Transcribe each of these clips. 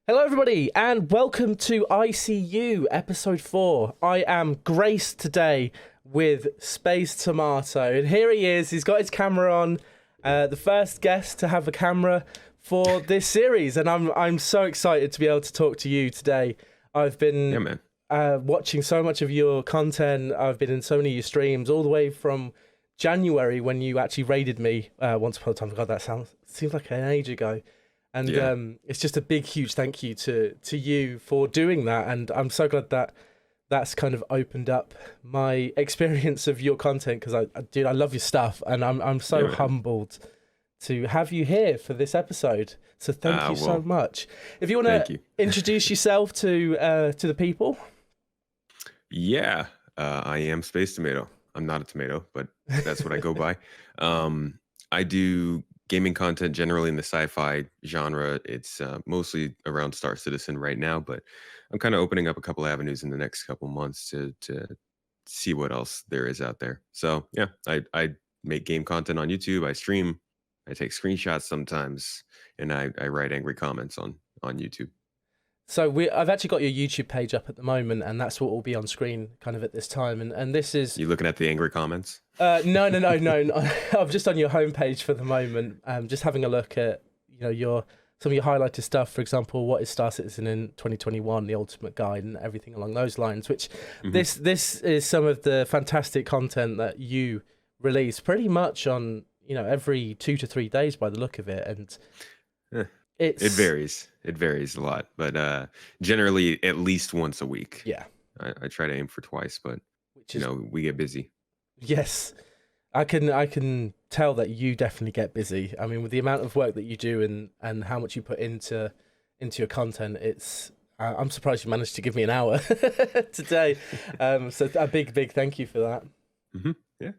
Hello, everybody, and welcome to ICU episode 4. I am graced today with SpaceTomato, and here he is. He's got his camera on, the first guest to have a camera for this series, and I'm so excited to be able to talk to you today. I've been Man. watching so much of your content. I've been in so many of your streams, all the way from January when you actually raided me once upon a time. God, that seems like an age ago. And Yeah. it's just a big, huge thank you to you for doing that. And I'm so glad that that's kind of opened up my experience of your content because I love your stuff, and I'm so Yeah, man. humbled to have you here for this episode. So thank you so Well, much. If you want thank to you. introduce yourself to the people. Yeah, I am Space Tomato. I'm not a tomato, but that's what I go by. Um, I do gaming content generally in the sci-fi genre. It's mostly around Star Citizen right now, but I'm kind of opening up a couple avenues in the next couple months to see what else there is out there. So yeah, I make game content on YouTube. I stream. I take screenshots sometimes, and I write angry comments on YouTube. So I've actually got your YouTube page up at the moment, and that's what will be on screen kind of at this time. And this is You looking at the angry comments? no. I'm just on your homepage for the moment. Just having a look at some of your highlighted stuff. For example, what is Star Citizen in 2021, the ultimate guide, and everything along those lines. Which Mhm. this is some of the fantastic content that you release pretty much on every 2 to 3 days by the look of it, and Eh, it's It varies. It varies a lot, but generally at least once a week. yeah, I try to aim for twice, but which is we get busy. yes. I can tell that you definitely get busy. I mean, with the amount of work that you do and how much you put into your content, I'm surprised you managed to give me an hour today. So a big thank you for that. Yeah.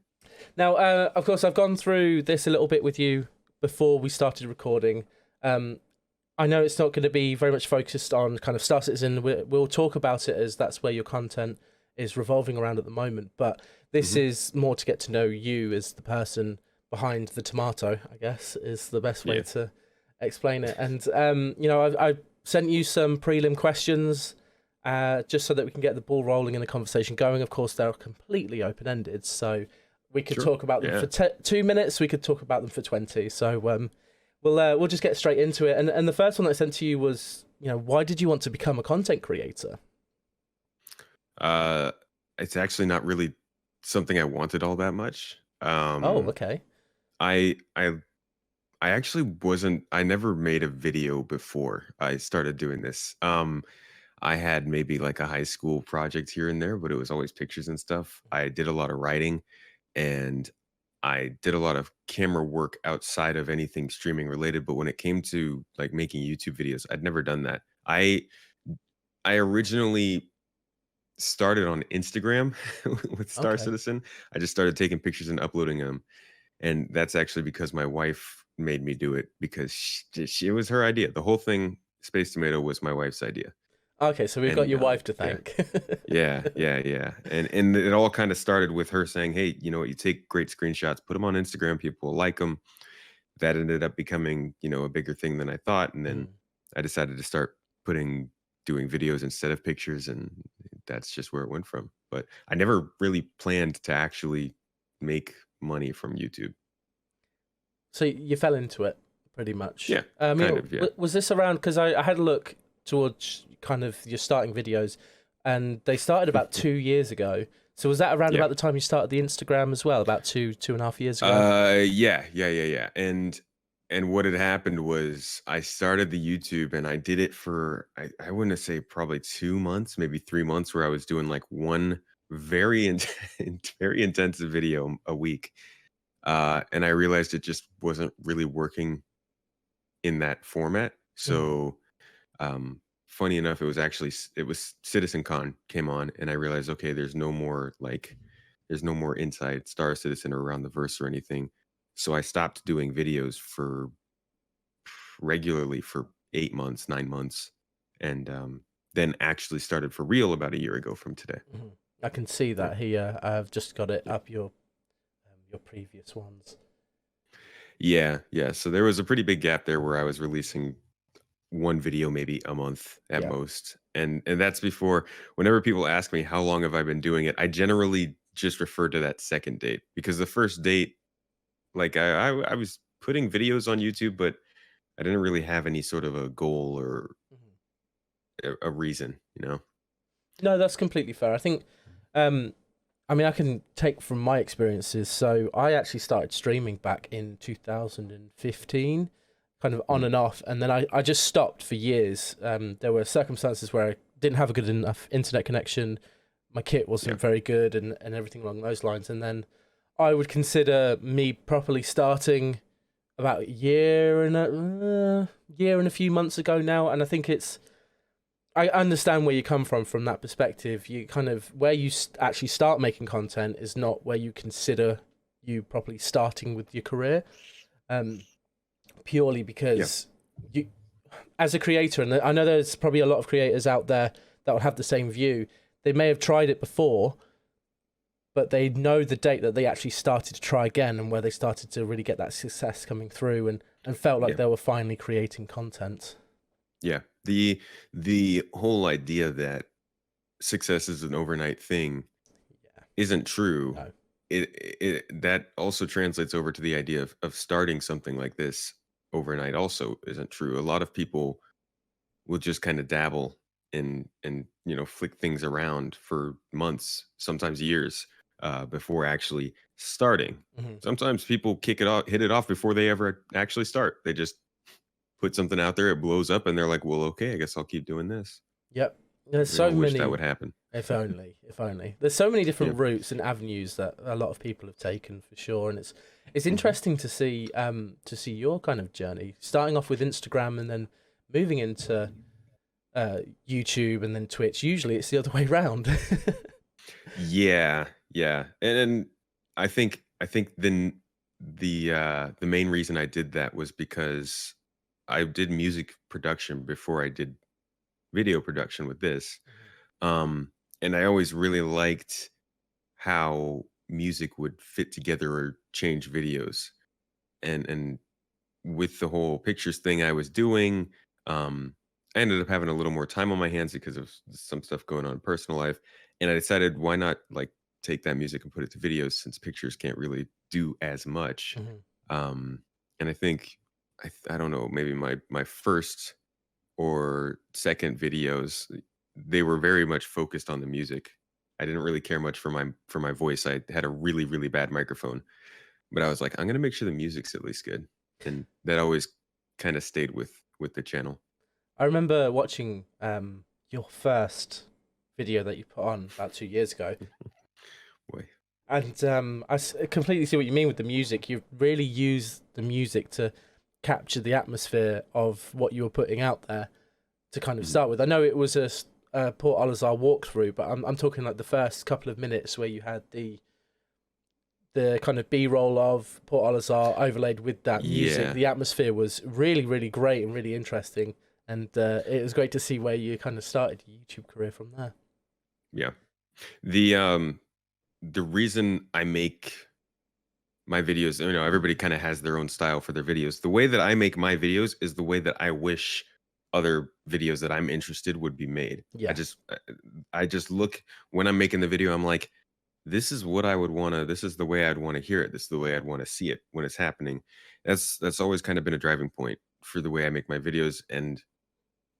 Now, of course, I've gone through this a little bit with you before we started recording. I know it's not going to be very much focused on kind of Star Citizen. We'll talk about it as that's where your content is revolving around at the moment, but this Mhm. is more to get to know you as the person behind the tomato, I guess, is the best way Yeah. to explain it. And I sent you some prelim questions, just so that we can get the ball rolling and the conversation going. Of course, they're completely open ended, so we could Sure. talk about them Yeah. for 2 minutes. We could talk about them for 20. So we'll just get straight into it. And the first one that I sent to you was, why did you want to become a content creator? Uh, it's actually not really something I wanted all that much. Oh, okay. I I I actually wasn't. I never made a video before I started doing this. I had maybe like a high school project here and there, but it was always pictures and stuff. I did a lot of writing, and I did a lot of camera work outside of anything streaming related. But when it came to like making YouTube videos, I'd never done that. I originally started on Instagram with Star Okay. Citizen. I just started taking pictures and uploading them, and that's actually because my wife made me do it because it was her idea. The whole thing, Space Tomato, was my wife's idea, Okay, so we've got and your wife to yeah, thank. yeah. And it all kind of started with her saying, "Hey, you know what? You take great screenshots, put them on Instagram. People like them." That ended up becoming, a bigger thing than I thought, and then Mm. I decided to start doing videos instead of pictures, and that's just where it went from. But I never really planned to actually make money from YouTube. So you fell into it pretty much. Yeah, I kind mean, of. Yeah. was this around? Because I had a look towards kind of your starting videos, and they started about 2 years ago. So was that around Yeah. about the time you started the Instagram as well? About 2.5 years ago? Yeah. And what had happened was I started the YouTube and I did it for I wouldn't say probably 2 months, maybe 3 months, where I was doing like one very very intensive video a week. And I realized it just wasn't really working in that format. Mm. So funny enough, it was CitizenCon came on, and I realized, okay, there's no more inside Star Citizen or around the verse or anything. So I stopped doing videos for regularly for 8 months, 9 months, and then actually started for real about a year ago from today. Mhm. I can see Yeah, that here. I've just got it yeah, up your previous ones. yeah. So there was a pretty big gap there where I was releasing one video maybe a month at Yeah. most. And that's before, whenever people ask me how long have I been doing it, I generally just refer to that second date, because the first date, like I was putting videos on YouTube, but I didn't really have any sort of a goal or Mhm. a reason, you know? No, that's completely fair. I think, um, I mean, I can take from my experiences. So I actually started streaming back in 2015, kind of on Mhm. and off, and then I just stopped for years. There were circumstances where I didn't have a good enough internet connection, my kit Yeah. wasn't very good, and everything along those lines. And then I would consider me properly starting about a year and a few months ago now, and I think it's I understand where you come from that perspective. You kind of where you actually start making content is not where you consider you properly starting with your career. Um, Purely Yeah. because you, as a creator, and I know there's probably a lot of creators out there that will have the same view. They may have tried it before, but they know the date that they actually started to try again and where they started to really get that success coming through and felt like Yeah. they were finally creating content. Yeah. The whole idea that success is an overnight thing Yeah. isn't true. No. It that also translates over to the idea of starting something like this overnight also isn't true. A lot of people will just kind of dabble and flick things around for months, sometimes years, before actually starting. Hmm. Sometimes people hit it off before they ever actually start. They just put something out there, it blows up, and they're like, "Well, okay, I guess I'll keep doing this." Yep. There's We so all wish that many. would happen. If only, if only. There's so many Yeah. different routes and avenues that a lot of people have taken for sure, and it's Mhm. interesting to see your kind of journey, starting off with Instagram and then moving into YouTube and then Twitch. Usually, it's the other way round. Yeah, yeah, and I think then the main reason I did that was because I did music production before I did video production with this. Um, and I always really liked how music would fit together or change videos. And with the whole pictures thing I was doing, um, I ended up having a little more time on my hands because of some stuff going on in personal life. And I decided, why not like take that music and put it to videos, since pictures can't really do as much. Mhm. Um, and I think I don't know, maybe my first or second videos, they were very much focused on the music. I didn't really care much for my voice. I had a really, really bad microphone, but I was like, I'm gonna make sure the music's at least good. And that always kind of stayed with the channel. I remember watching your first video that you put on about 2 years ago, Boy. and completely see what you mean with the music. You really use the music to capture the atmosphere of what you were putting out there to kind of Mhm. start with. I know it was a Port Olisar walkthrough, but I'm talking like the first couple of minutes where you had the kind of B-roll of Port Olisar overlaid with that music. Yeah, The atmosphere was really, really great and really interesting, and it was great to see where you kind of started your YouTube career from there. yeah. The reason I make my videos, everybody kind of has their own style for their videos. The way that I make my videos is the way that I wish other videos that I'm interested would be made. Yeah, I just look when I'm making the video, I'm like, this is what I would want to, this is the way I'd want to hear it. This is the way I'd want to see it when it's happening. That's always kind of been a driving point for the way I make my videos. And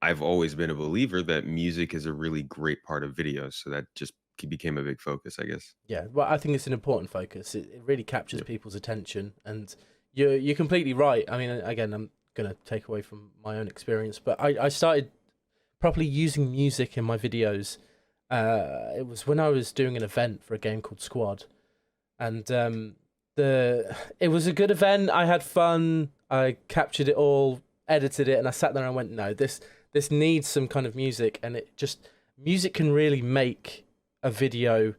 I've always been a believer that music is a really great part of videos. So that just became a big focus, I guess. yeah. Well, I think it's an important focus. It really captures Yeah. people's attention, and you're completely right. I mean, again, I'm gonna take away from my own experience, but I started properly using music in my videos. It was when I was doing an event for a game called Squad, and the it was a good event. I had fun. I captured it all, edited it, and I sat there and went, no, this needs some kind of music, and it just music can really make a video,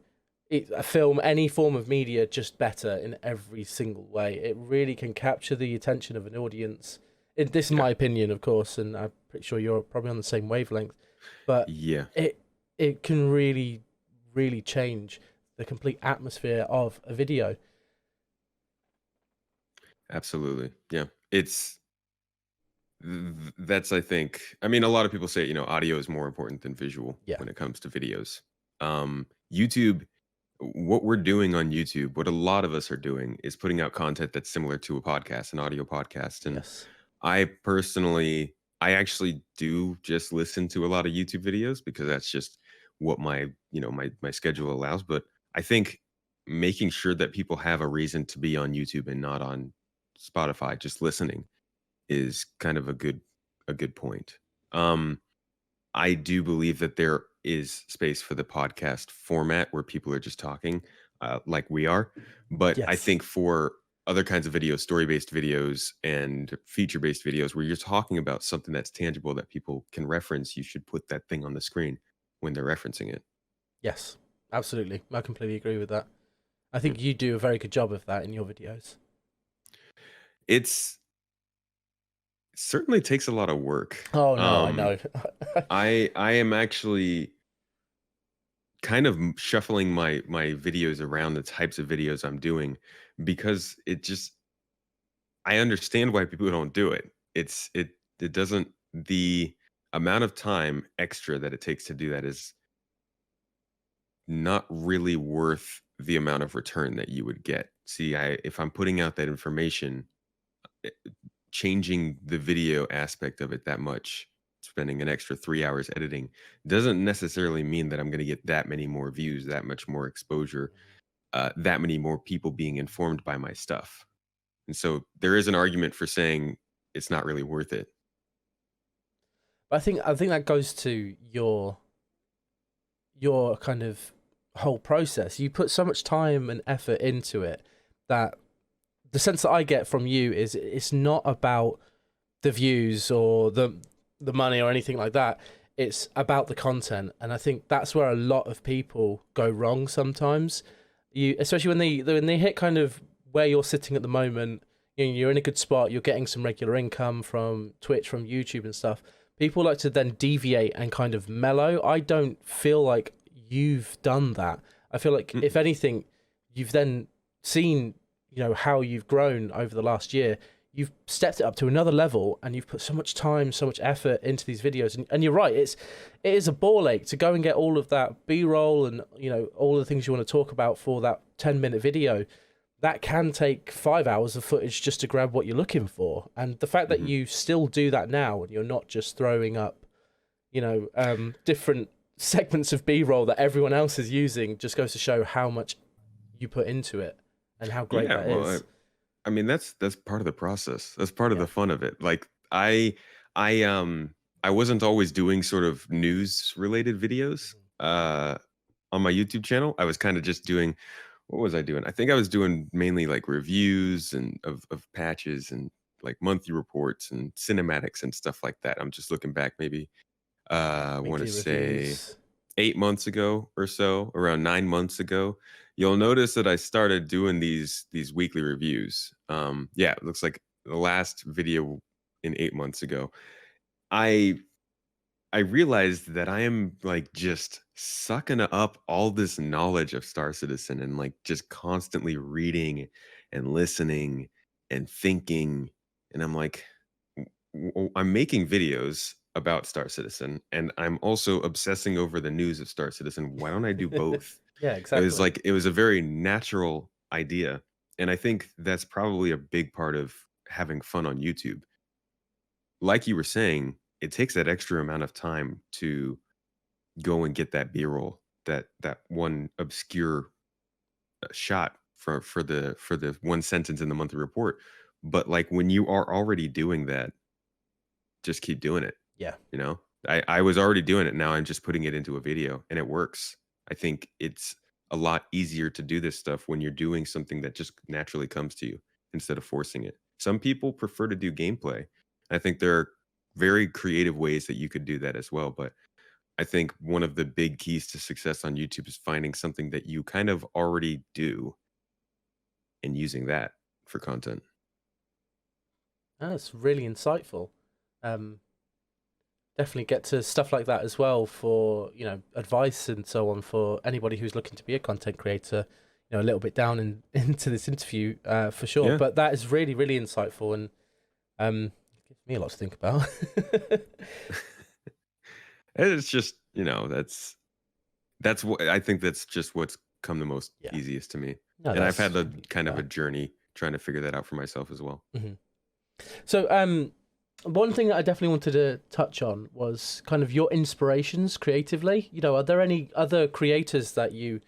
a film, any form of media just better in every single way. It really can capture the attention of an audience. This is Yeah. my opinion, of course, and I'm pretty sure you're probably on the same wavelength. But Yeah. it it can really, really change the complete atmosphere of a video. Absolutely. Yeah. It's That's, I think, I mean, a lot of people say, audio is more important than visual Yeah. when it comes to videos. YouTube, what we're doing on YouTube, what a lot of us are doing is putting out content that's similar to a podcast, an audio podcast. And Yes. I actually do just listen to a lot of YouTube videos because that's just what my schedule allows. But I think making sure that people have a reason to be on YouTube and not on Spotify, just listening, is kind of a good point. Um, I do believe that there is space for the podcast format where people are just talking, like we are. But I Yes. think for other kinds of videos, story-based videos and feature-based videos where you're talking about something that's tangible that people can reference, you should put that thing on the screen when they're referencing it. Yes. Absolutely. I completely agree with that. I Mm. think you do a very good job of that in your videos. It's it certainly takes a lot of work. Oh no, I know. I am actually kind of shuffling my videos around the types of videos I'm doing because I understand why people don't do it. It doesn't the amount of time extra that it takes to do that is not really worth the amount of return that you would get. See, if I'm putting out that information, eh, changing the video aspect of it that much, spending an extra 3 hours editing, doesn't necessarily mean that I'm going to get that many more views, that much more exposure, that many more people being informed by my stuff. And so there is an argument for saying it's not really worth it. But I think that goes to your kind of whole process. You put so much time and effort into it that the sense that I get from you is it's not about the views or the money or anything like that. It's about the content, and I think that's where a lot of people go wrong sometimes. Especially when they hit kind of where you're sitting at the moment, you're in a good spot. You're getting some regular income from Twitch, from YouTube, and stuff. People like to then deviate and kind of mellow. I don't feel like you've done that. I feel like Mm, if anything, you've then seen how you've grown over the last year. You've stepped it up to another level, and you've put so much time, so much effort into these videos. And you're right, it is a ball ache to go and get all of that B-roll and all the things you want to talk about for that 10-minute video. That can take 5 hours of footage just to grab what you're looking for. And the fact that mhm. you still do that now, and you're not just throwing up, different segments of B-roll that everyone else is using, just goes to show how much you put into it and how great Yeah, that well, is. I mean, that's part of the process. That's part of Yeah. the fun of it. Like I wasn't always doing sort of news related videos on my YouTube channel. I was kind of just doing, what was I doing? I think I was doing mainly like reviews and of patches and like monthly reports and cinematics and stuff like that. I'm just looking back maybe I want to Weekly say reviews. 8 months ago or so, around 9 months ago, you'll notice that I started doing these weekly reviews. Yeah, it looks like the last video in 8 months ago. I I realized that I am like just sucking up all this knowledge of Star Citizen and like just constantly reading and listening and thinking. And I'm like, I'm making videos about Star Citizen and I'm also obsessing over the news of Star Citizen. Why don't I do both? Yeah, It was exactly. like, it was a very natural idea. And I think that's probably a big part of having fun on YouTube. Like you were saying, it takes that extra amount of time to go and get that B-roll, that one obscure shot for the one sentence in the monthly report. But like when you are already doing that, just keep doing it. Yeah. You know, I was already doing it. Now I'm just putting it into a video, and it works. I think it's a lot easier to do this stuff when you're doing something that just naturally comes to you instead of forcing it. Some people prefer to do gameplay. I think there are very creative ways that you could do that as well. But I think one of the big keys to success on YouTube is finding something that you kind of already do and using that for content. That's really insightful. Um, Definitely get to stuff like that as well for advice and so on for anybody who's looking to be a content creator. A little bit down into this interview, for sure. Yeah. But that is really really insightful and gives me a lot to think about. It's just, that's what I think that's just what's come the most Yeah. easiest to me. No, And I've that's had a completely kind of a fair. journey trying to figure that out for myself as well. So, one thing that I definitely wanted to touch on was kind of your inspirations creatively. Are there any other creators that you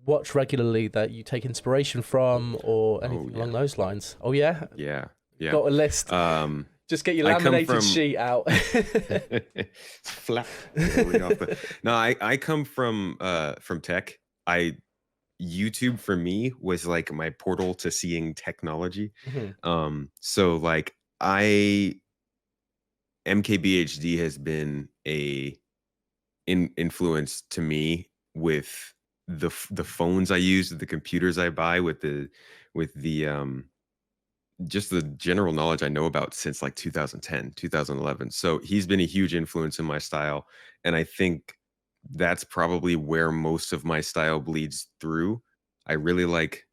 watch regularly that you take inspiration from, or Oh anything yeah. along those lines? Oh yeah, Yeah. Yeah. got a list. Um Just get your I come laminated from sheet out. it's flap. Gonna read off the No, I come from tech. I YouTube for me was like my portal to seeing technology. Mhm. So like I MKBHD has been a influence to me with the phones I use, the computers I buy, with the just the general knowledge I know about since like 2010, 2011. So he's been a huge influence in my style. And I think that's probably where most of my style bleeds through. I really like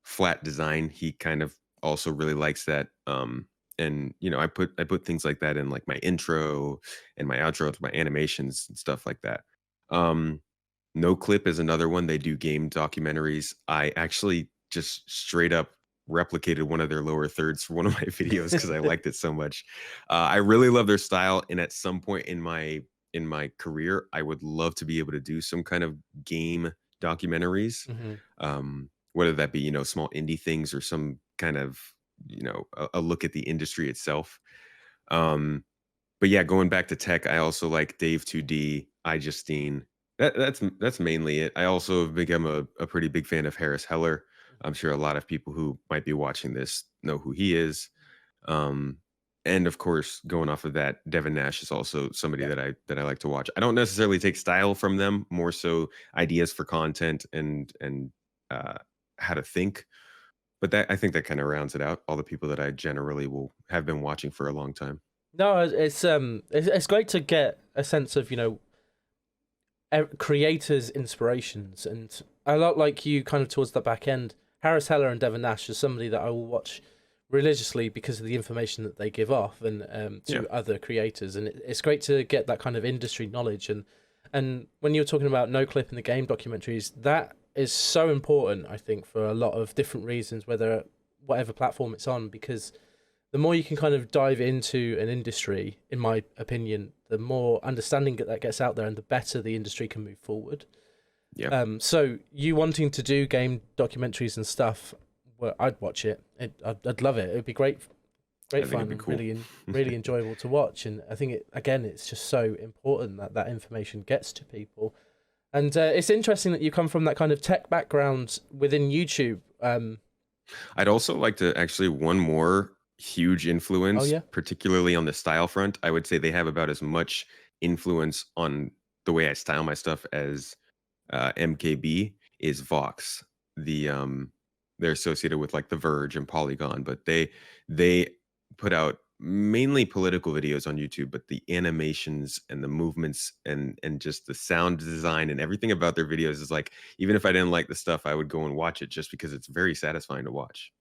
flat design. He kind of also really likes that. And I put things like that in like my intro and my outro to my animations and stuff like that. Um, No Clip is another one. They do game documentaries. I actually just straight up replicated one of their lower thirds for one of my videos because I liked it so much. I really love their style, and at some point in my career, I would love to be able to do some kind of game documentaries. Mhm. Whether that be small indie things or some kind of a look at the industry itself. Um, but yeah, going back to tech, I also like Dave 2D, iJustine. That's mainly it. I also have become a pretty big fan of Harris Heller. I'm sure a lot of people who might be watching this know who he is. Um, and of course, going off of that, Devin Nash is also somebody Yeah. that I like to watch. I don't necessarily take style from them, more so ideas for content and uh, how to think. But that I think that kind of rounds it out. All the people that I generally will have been watching for a long time. No, it's great to get a sense of creators' inspirations, and a lot like you, kind of towards the back end. Harris Heller and Devon Nash is somebody that I will watch religiously because of the information that they give off and Yeah. to other creators, and it's great to get that kind of industry knowledge. And when you're talking about No Clip in the game documentaries, that is so important, I think, for a lot of different reasons, whether whatever platform it's on, because the more you can kind of dive into an industry, in my opinion, the more understanding that gets out there and the better the industry can move forward. Yeah. So you wanting to do game documentaries and stuff, well, I'd watch it. I'd love it. It'd be great, I great think it'd fun be and cool. really enjoyable to watch. And I think it's just so important that that information gets to people. And it's interesting that you come from that kind of tech background within YouTube. I'd also like to actually one more huge Oh influence, yeah. particularly on the style front. I would say they have about as much influence on the way I style my stuff as MKB is Vox. They're associated with like The Verge and Polygon, but they put out mainly political videos on YouTube, but the animations and the movements and just the sound design and everything about their videos is like, even if I didn't like the stuff, I would go and watch it just because it's very satisfying to watch.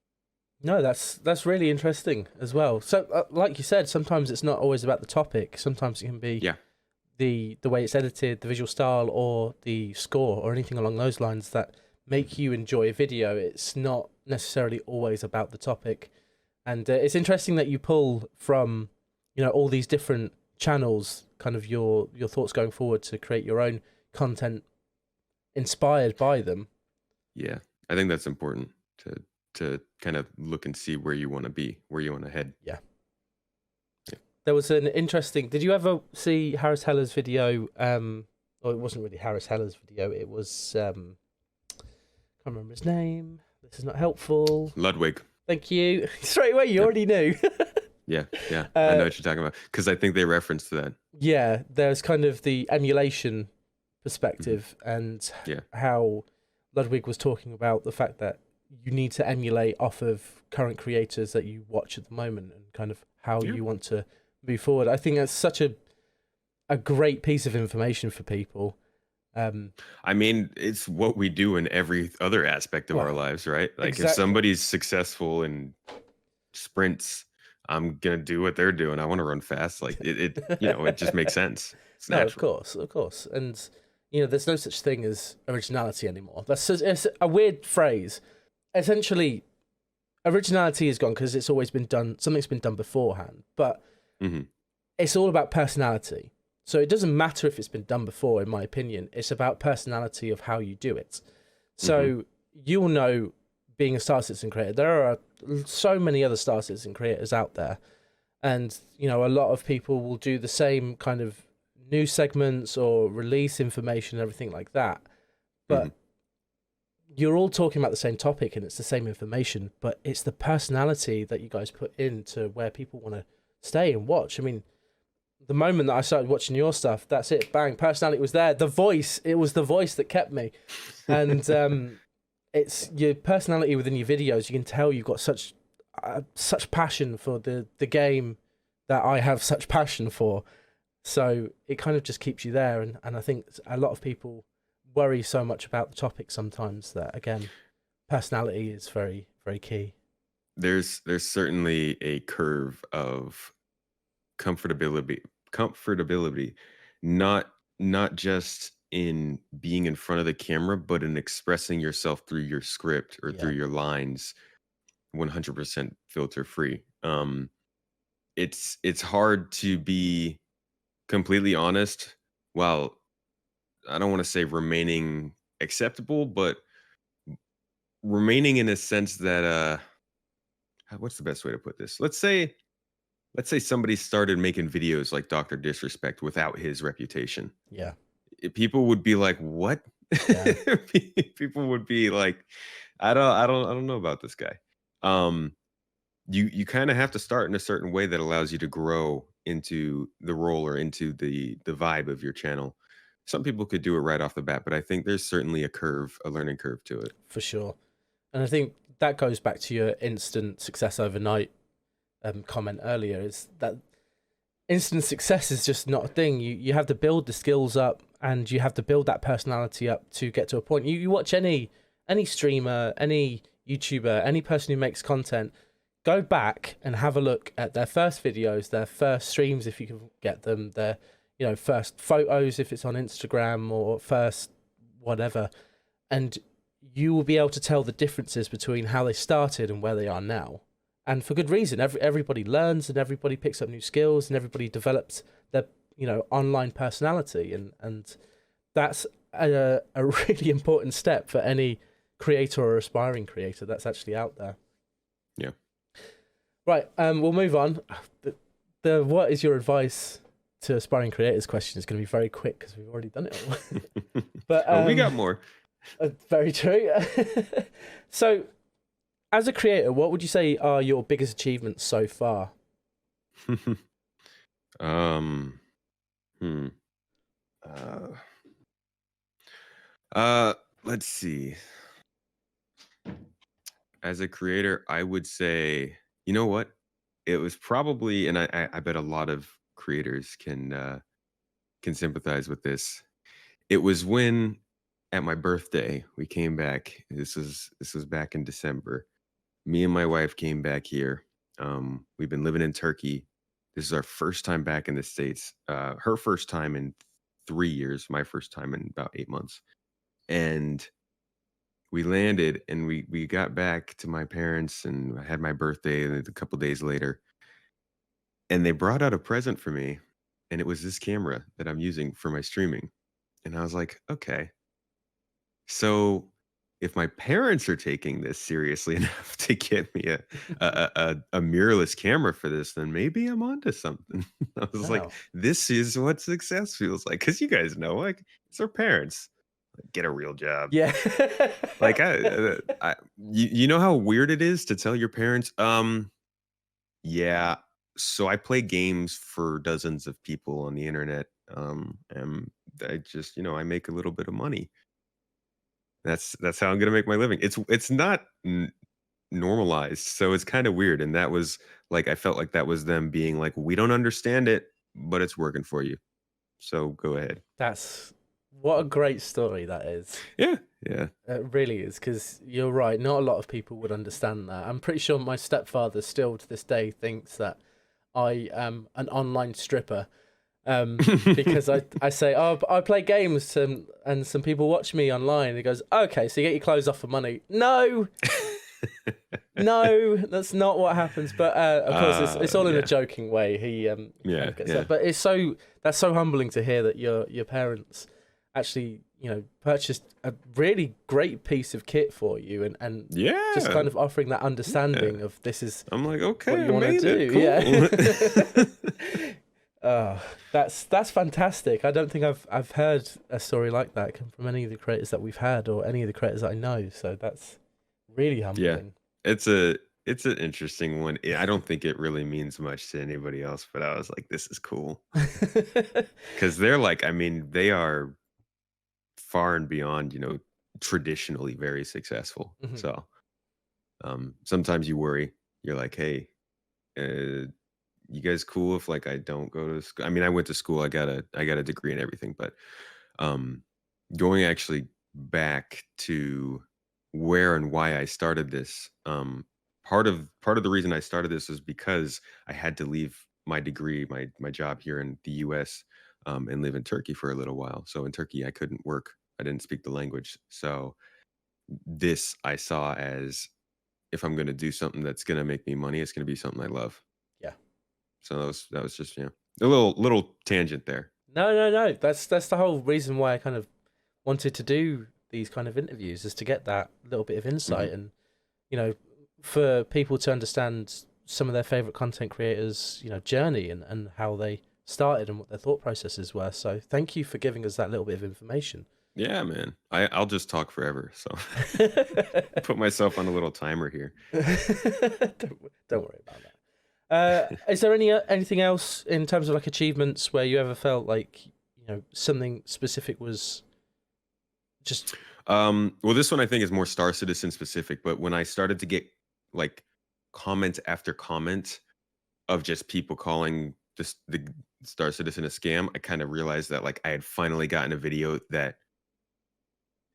No, that's really interesting as well. So, like you said, sometimes it's not always about the topic. Sometimes it can be Yeah. the way it's edited, the visual style, or the score, or anything along those lines that make you enjoy a video. It's not necessarily always about the topic, and it's interesting that you pull from all these different channels, kind of your thoughts going forward to create your own content inspired by them. Yeah. I think that's important to kind of look and see where you want to be, where you want to head. Yeah. Yeah. There was an interesting. Did you ever see Harris Heller's video? Well, it wasn't really Harris Heller's video. It was can't remember his name. This is not helpful. Ludwig. Thank you. Straight away, you Yep. already knew. Yeah. Yeah. I know what you're talking about because I think they referenced that. Yeah, there's kind of the emulation perspective and Yeah. how Ludwig was talking about the fact that you need to emulate off of current creators that you watch at the moment and kind of how Yeah. you want to move forward. I think that's such a great piece of information for people. I mean, it's what we do in every other aspect of our Well, lives, right? Like if exactly. somebody's successful in sprints, I'm gonna do what they're doing. I want to run fast. Like it just makes sense. It's No, of natural. course, of course. And there's no such thing as originality anymore. It's a weird phrase. Essentially, originality is gone because it's always been done. Something's been done beforehand, but Hmm. it's all about personality. So it doesn't matter if it's been done before, in my opinion. It's about personality of how you do it. Hmm. So you'll know, being a Star Citizen creator, there are so many other Star Citizen creators out there, and a lot of people will do the same kind of news segments or release information and everything like that. Hmm. But you're all talking about the same topic and it's the same information, but it's the personality that you guys put into where people want to stay and watch. I mean, the moment that I started watching your stuff, that's it. Bang, personality was there. The voice, it was the voice that kept me. And it's your personality within your videos. You can tell you've got such passion for the game that I have such passion for. So it kind of just keeps you there. And I think a lot of people worry so much about the topic sometimes that, again, personality is very, very key. There's certainly a curve of comfortability, not not just in being in front of the camera, but in expressing yourself through your script or Yeah, through your lines 100% filter free. It's hard to be completely honest while I don't want to say remaining acceptable, but remaining in a sense that what's the best way to put this? Let's say somebody started making videos like Dr. Disrespect without his reputation. yeah, People would be like, "What?" yeah, People would be like, I don't know about this guy." Um, you kind of have to start in a certain way that allows you to grow into the role or into the vibe of your channel. Some people could do it right off the bat, but I think there's certainly a learning curve to it. for sure. And I think that goes back to your instant success overnight comment earlier, is that instant success is just not a thing. You have to build the skills up and you have to build that personality up to get to a point. You watch any streamer, any YouTuber, any person who makes content, go back and have a look at their first videos, their first streams if you can get them, their first photos if it's on Instagram, or first whatever, and you will be able to tell the differences between how they started and where they are now. And for good reason. Everybody learns and everybody picks up new skills and everybody develops their online personality, and that's a really important step for any creator or aspiring creator that's actually out there. Yeah. Right, we'll move on. The what is your advice to aspiring creators question is going to be very quick because we've already done it all. But Oh, we got more. very true. So, as a creator, what would you say are your biggest achievements so far? um, hmm. Uh, uh, let's see. As a creator, I would say, you know what? It was probably, and I bet a lot of creators can sympathize with this. It was when at my birthday we came back. This was back in December. Me and my wife came back here. We've been living in Turkey. This is our first time back in the States. Her first time in 3 years. My first time in about 8 months. And we landed and we got back to my parents and I had my birthday and a couple days later and they brought out a present for me and it was this camera that I'm using for my streaming. And I was like, okay, so if my parents are taking this seriously enough to get me a mirrorless camera for this, then maybe I'm onto something. I was like, Wow. this is what success feels like. Cause you guys know, like, it's our parents. Like, get a real job. Yeah. Like you know how weird it is to tell your parents, yeah, so I play games for dozens of people on the internet, and I just, I make a little bit of money. That's how I'm gonna make my living. It's not normalized, so it's kind of weird. And that was like I felt like that was them being like, we don't understand it, but it's working for you. So go ahead. That's What a great story that is. Yeah, yeah. It really is, because you're right. Not a lot of people would understand that. I'm pretty sure my stepfather still to this day thinks that I am an online stripper, because I say, oh, but I play games, and some people watch me online. He goes, okay, so you get your clothes off for money. No, no, that's not what happens. But of course, it's all in a Yeah, joking way. He kind yeah, of gets yeah, that. But that's so humbling to hear that your parents actually, purchased a really great piece of kit for you, and just yeah, kind of offering that yeah. understanding of this is I'm like, what okay, you I want to made it. do. Cool. Yeah. That's fantastic. I don't think I've heard a story like that come from any of the creators that we've had, or any of the creators that I know. So that's really Yeah, humbling. it's a it's an interesting one. I don't think it really means much to anybody else, but I was like, this is cool because they're like, I mean, they are far and beyond, traditionally very successful. Mhm. So sometimes you worry. You're like, hey, you guys cool if like I don't go to school? I mean, I went to school. I got a degree and everything, but um, going actually back to where and why I started this. Part of the reason I started this is because I had to leave my degree, my job here in the U.S. And live in Turkey for a little while. So in Turkey, I couldn't work. I didn't speak the language. So this I saw as, if I'm going to do something that's going to make me money, it's going to be something I love. Yeah. So that was just, a little tangent there. No, no, no. That's the whole reason why I kind of wanted to do these kind of interviews, is to get that little bit of Hmm. insight, and you know, for people to understand some of their favorite content creators, journey, and how they started and what their thought processes were. So thank you for giving us that little bit of information. Yeah, man. I'll just talk forever. So put myself on a little timer here. Don't worry about that. Is there anything else in terms of like achievements where you ever felt like something specific was just Well, this one I think is more Star Citizen specific, but when I started to get like comment after comment of just people calling this the Star Citizen a scam, I kind of realized that like I had finally gotten a video that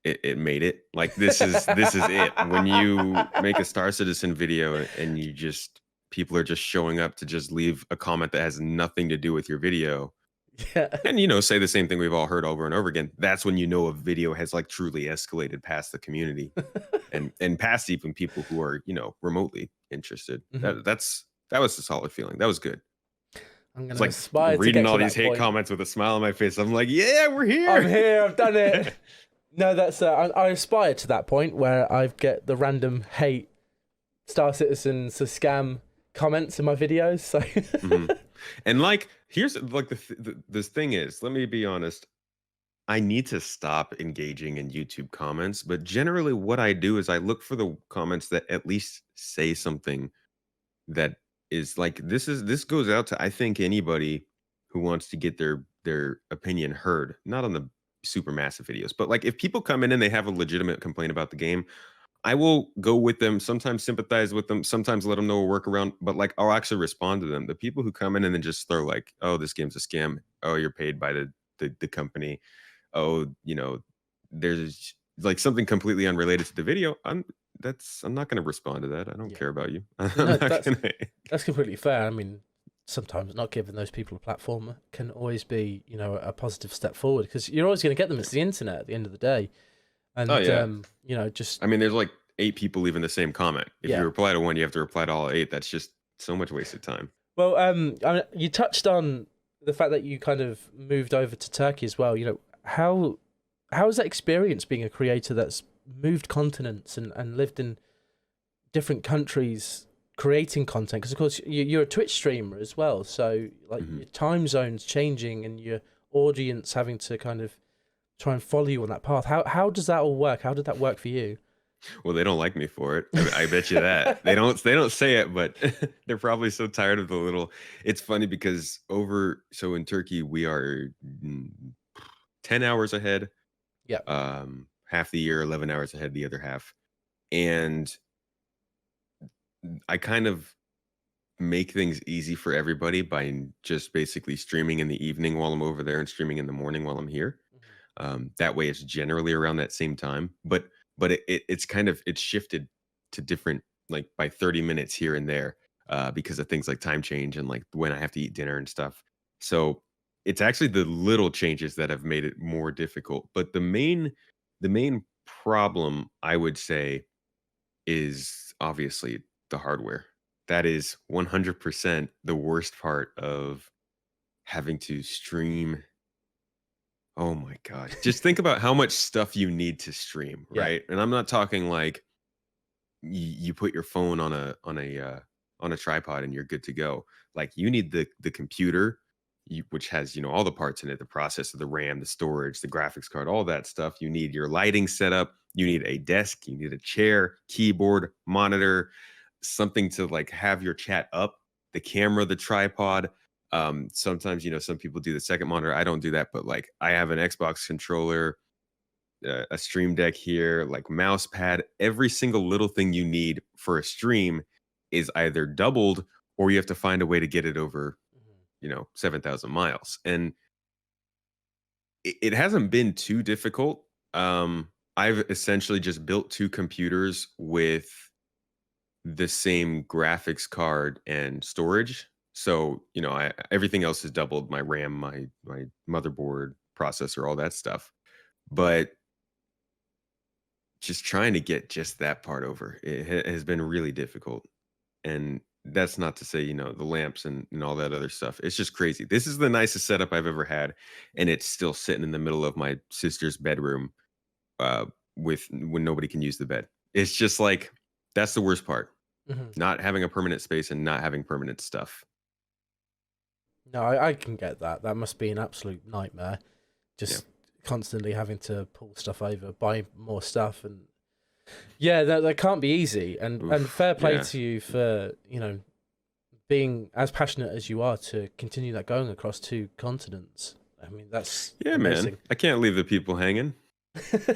it made it. Like this is it. When you make a Star Citizen video and you just people are just showing up to just leave a comment that has nothing to do with your video, yeah. and say the same thing we've all heard over and over again, that's when a video has like truly escalated past the community and past even people who are remotely interested. Mhm. That was a solid feeling. That was good. I'm It's gonna like aspire to reading get all to these that hate point. comments with a smile on my face. I'm like, yeah, we're I'm here. here. I've done it. No, that's I aspire to that point where I get the random hate Star Citizens a scam comments in my videos. So Mhm. And like, here's like this thing is, let me be honest. I need to stop engaging in YouTube comments, but generally what I do is I look for the comments that at least say something that is like, this goes out to, I think, anybody who wants to get their opinion heard, not on the super massive videos, but like if people come in and they have a legitimate complaint about the game, I will go with them, sometimes sympathize with them, sometimes let them know a workaround, but like I'll actually respond to them. The people who come in and then just throw like, "Oh, this game's a scam. Oh, you're paid by the company. Oh, there's like something completely unrelated to the video." I'm not going to respond to that. I don't yeah, care about you. I'm no, not that's going to. that's completely fair. I mean, sometimes not giving those people a platform can always be a positive step forward, because you're always going to get them. It's the internet at the end of the day, Oh and yeah. just I mean, there's like 8 people leaving the same comment. If you yeah. reply to one, you have to reply to all 8. That's just so much wasted time. Well, I mean, you touched on the fact that you kind of moved over to Turkey as well. How has that experience being a creator that's moved continents and lived in different countries creating content? Because of course you're a Twitch streamer as well, so like Mhm. your time zones changing and your audience having to kind of try and follow you on that path. How does that all work? How did that work for you? Well, they don't like me for it. I bet you that. They don't say it, but they're probably so tired of the little. It's funny because so in Turkey we are 10 hours ahead, Yeah. half the year, 11 hours ahead the other half. And I kind of make things easy for everybody by just basically streaming in the evening while I'm over there and streaming in the morning while I'm here. That way, it's generally around that same time. But it's shifted to different, like, by 30 minutes here and there, because of things like time change and like when I have to eat dinner and stuff. So it's actually the little changes that have made it more difficult. But the main problem, I would say, is obviously the hardware. That is 100% the worst part of having to stream. Oh my god. Just think about how much stuff you need to stream, Yeah. right? And I'm not talking like you put your phone on a tripod and you're good to go. Like, you need the computer, which has, all the parts in it, the processor, the RAM, the storage, the graphics card, all that stuff. You need your lighting setup, you need a desk, you need a chair, keyboard, monitor, something to like have your chat up, the camera, the tripod. Sometimes, some people do the second monitor. I don't do that, but like I have an Xbox controller, a stream deck here, like mouse pad. Every single little thing you need for a stream is either doubled, or you have to find a way to get it over, Mhm. 7,000 miles. And it hasn't been too difficult. I've essentially just built two computers with the same graphics card and storage. So, everything else is doubled: my RAM, my motherboard, processor, all that stuff. But just trying to get just that part over, it has been really difficult. And that's not to say, the lamps and all that other stuff. It's just crazy. This is the nicest setup I've ever had, and it's still sitting in the middle of my sister's bedroom, uh, with when nobody can use the bed. It's just like, that's the worst part. Mhm. Not having a permanent space and not having permanent stuff. No, I can get that. That must be an absolute nightmare. Yeah. Just constantly having to pull stuff over, buy more stuff, and yeah, that can't be easy. And Oof. fair play Yeah. to you for being as passionate as you are to continue that going across two continents. I mean, that's Yeah, man. amazing. I can't leave the people hanging.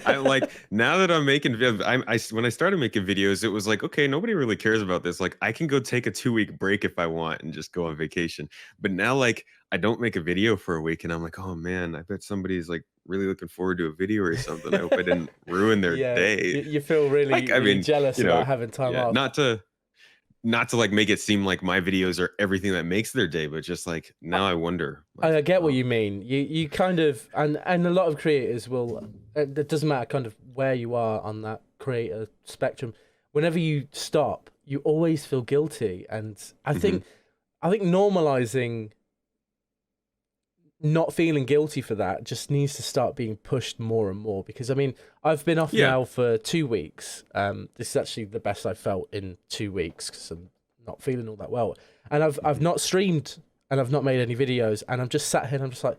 I like, now that I'm making when I started making videos, it was like, okay, nobody really cares about this. Like, I can go take a 2-week break if I want and just go on vacation. But now, like, I don't make a video for a week and I'm like, oh man, I bet somebody's like really looking forward to a video or something. I hope I didn't ruin their Yeah, day. you feel Like, really, I really mean, jealous about having time yeah, off. not to like make it seem like my videos are everything that makes their day, but just like, now I wonder, like, I get what oh, you mean. You kind of and a lot of creators will. It doesn't matter kind of where you are on that creator spectrum. Whenever you stop, you always feel guilty, and mhm. I think normalizing not feeling guilty for that just needs to start being pushed more and more. Because I mean, I've been off Yeah. now for 2 weeks. This is actually the best I've felt in 2 weeks because I'm not feeling all that well, and I've Mhm. not streamed and I've not made any videos, and I'm just sat here and I'm just like,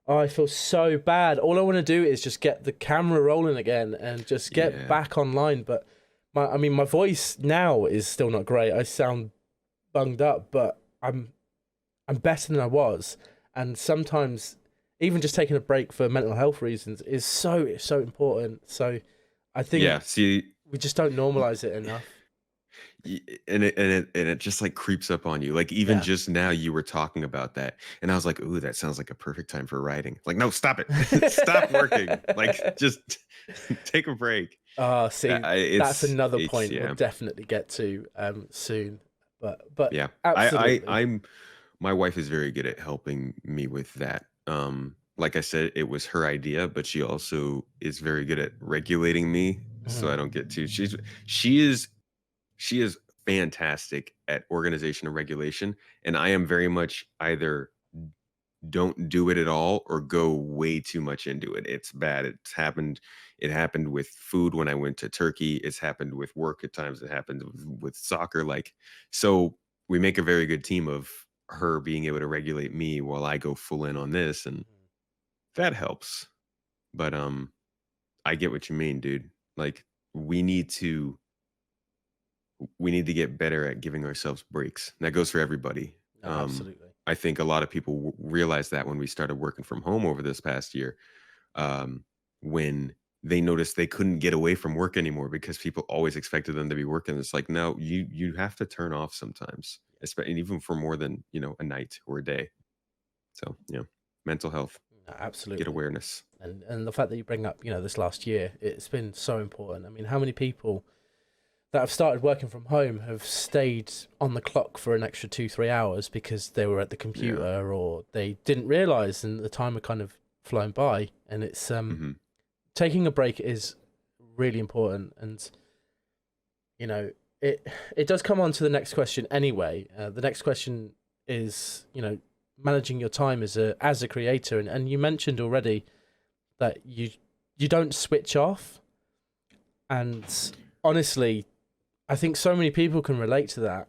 oh, I feel so bad. All I want to do is just get the camera rolling again and just get Yeah. back online. But I mean, my voice now is still not great. I sound bunged up, but I'm better than I was. And sometimes even just taking a break for mental health reasons is so important. So I Yeah. think See, we just don't normalize it enough. and it just like creeps up on you. Like, even Yeah. just now you were talking about that, and I was like, ooh, that sounds like a perfect time for writing. Like, no, stop it. Stop working. Like, just take a break. See, that's It's another it's point we'll yeah. definitely get to soon. But Yeah. absolutely. My wife is very good at helping me with that. Like I said, it was her idea, but she also is very good at regulating me so Mhm. I don't get too she is she is fantastic at organization and regulation, and I am very much either don't do it at all or go way too much into it. It's bad. It happened with food when I went to Turkey. It's happened with work at times. It happened with soccer. Like, so we make a very good team of her being able to regulate me while I go full in on this, and that helps. But I get what you mean, dude. Like, we need to we need to get better at giving ourselves breaks. That goes for everybody. No, absolutely. I think a lot of people realized that when we started working from home over this past year, when they noticed they couldn't get away from work anymore because people always expected them to be working. It's like, no, you have to turn off sometimes, especially even for more than a night or a day. So yeah, mental health, No, get absolutely. awareness. And the fact that you bring up, this last year, it's been so important. I mean, how many people that have started working from home have stayed on the clock for an extra 2-3 hours because they were at the Yeah. computer or they didn't realize and the time had kind of flown by. And it's Hmm. taking a break is really important. And it does come on to the next question anyway. The next question is managing your time as a creator, and you mentioned already that you don't switch off. And honestly, I think so many people can relate to that.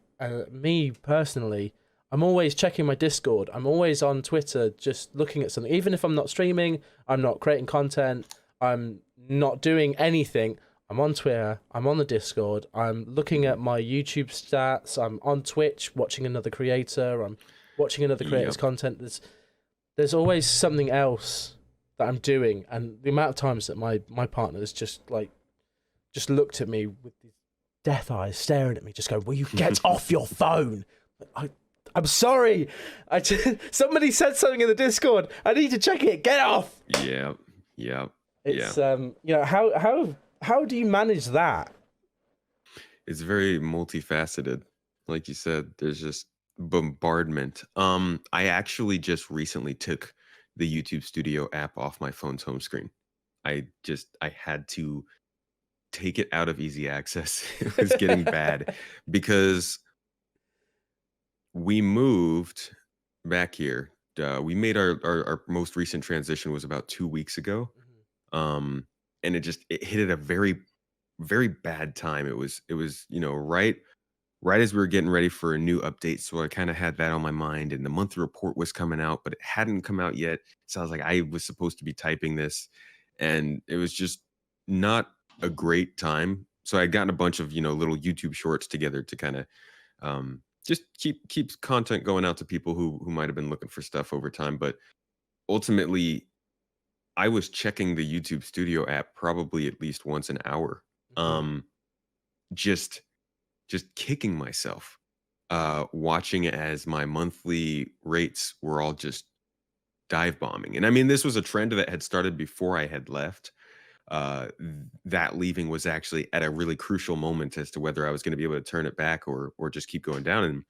Me personally, I'm always checking my Discord. I'm always on Twitter, just looking at something. Even if I'm not streaming, I'm not creating content, I'm not doing anything. I'm on Twitter. I'm on the Discord. I'm looking Hmm. at my YouTube stats. I'm on Twitch watching another creator. I'm watching another creator's Yep. content. There's always something else that I'm doing, and the amount of times that my partner has just looked at me with these death eyes, staring at me, just go, "Will you get off your phone?" I, I'm sorry. Somebody said something in the Discord. I need to check it. Get off. Yep. Yep. Yeah. It's how do you manage that? It's very multifaceted. Like you said, there's just bombardment. I actually just recently took the YouTube Studio app off my phone's home screen. I had to take it out of easy access. It was getting bad because we moved back here. We made our most recent transition was about 2 weeks ago. Um, and it hit at a very, very bad time. It was, right as we were getting ready for a new update. So I kind of had that on my mind, and the monthly report was coming out, but it hadn't come out yet. So I was like, I was supposed to be typing this, and it was just not a great time. So I gotten a bunch of little YouTube shorts together to kind of just keep content going out to people who might have been looking for stuff over time. But ultimately, I was checking the YouTube Studio app probably at least once an hour. Hmm. Um, just kicking myself, watching as my monthly rates were all just dive bombing. And I mean, this was a trend that had started before I had left. That leaving was actually at a really crucial moment as to whether I was going to be able to turn it back or just keep going down. And